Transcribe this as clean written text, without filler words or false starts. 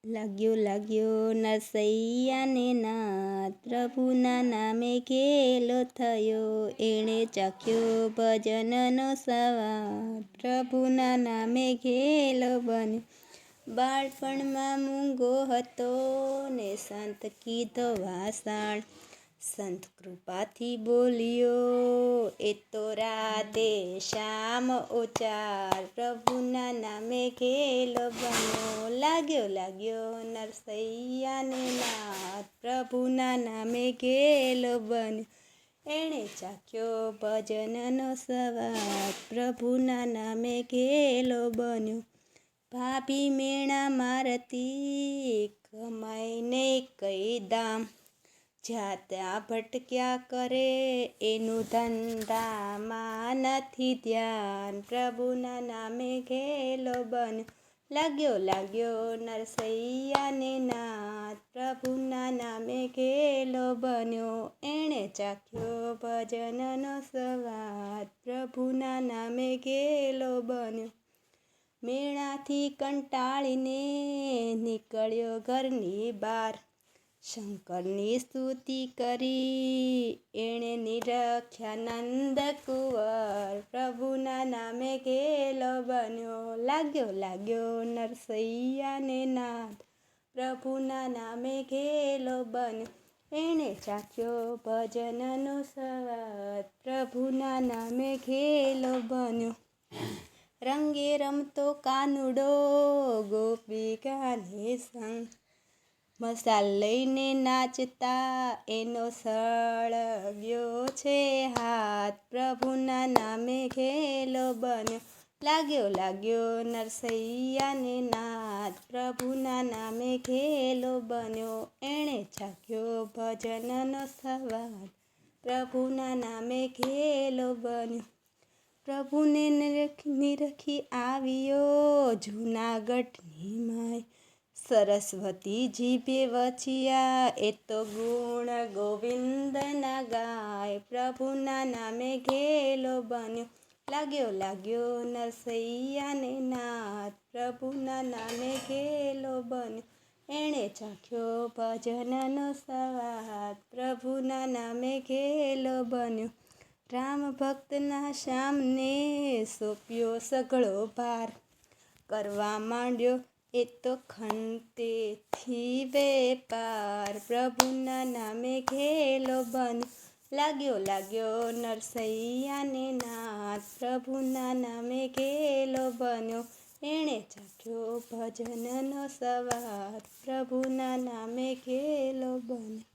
લાગ્યો લાગ્યો નરસૈયાને નાદ, પ્રભુના નામે ઘેલો થયો, એણે ચાખ્યો ભજનનો સ્વાદ, પ્રભુના નામે ઘેલો બન્યો. બાળપણમાં મૂંગો હતો ને સંત કીધો વાસાળ, સંત કૃપાથી બોલ્યો એ તો રાધે શ્યામ ઓચાર, પ્રભુના નામે ઘેલો બન્યો. લાગ્યો લાગ્યો નરસૈયાને નાદ, પ્રભુના નામે ઘેલો બન્યો, એણે ચાખ્યો ભજનનો સ્વાદ, પ્રભુના નામે ઘેલો બન્યો. ભાભી મેણા મારતી કમાઈને કઈ દામ, જ્યાં ત્યાં ભટક્યા કરે એનું ધંધામાં નથી ધ્યાન, પ્રભુના નામે ઘેલો બન્યો. લાગ્યો લાગ્યો નરસૈયાને નાદ, પ્રભુના નામે ઘેલો બન્યો, એણે ચાખ્યો ભજનનો સ્વાદ, પ્રભુના નામે ઘેલો બન્યો. મેળાથી કંટાળીને નીકળ્યો ઘરની બહાર, શંકરની સ્તુતિ કરી એણે નિરખ્યા નંદ કુંવર, પ્રભુના નામે ઘેલો બન્યો. લાગ્યો લાગ્યો નરસૈયાને નાદ, પ્રભુના નામે ઘેલો બન્યો, એણે ચાખ્યો ભજનનો સ્વાદ, પ્રભુના નામે ઘેલો બન્યો. રંગે રમતો કાનુડો ગોપિકાને સંગ, મસાલ લઈને નાચતા એનો સળગ્યો છે હાથ, પ્રભુના નામે ઘેલો બન્યો. લાગ્યો લાગ્યો નરસૈયાને નાદ, પ્રભુના નામે ઘેલો બન્યો, એણે ચાખ્યો ભજનનો સ્વાદ, પ્રભુના નામે ઘેલો બન્યો. પ્રભુને નિરખી આવ્યો જૂનાગઢની માય, સરસ્વતી જીભે વચિયા એ તો ગુણ ગોવિંદના ગાય, પ્રભુના નામે ઘેલો બન્યો. લાગ્યો લાગ્યો નરસૈયાને નાદ, પ્રભુના નામે ઘેલો બન્યો, એણે ચાખ્યો ભજનનો સ્વાદ, પ્રભુના નામે ઘેલો બન્યો. રામ ભક્તના શ્યામને સોંપ્યો સઘળો ભાર, કરવા માંડ્યો એ તો ખંતેથી વેપાર, પ્રભુના નામે ઘેલો બન્યો. લાગ્યો લાગ્યો નરસૈયાને નાદ, પ્રભુના નામે ઘેલો બન્યો, એણે ચાખ્યો ભજનનો સ્વાદ, પ્રભુના નામે ઘેલો બન્યો.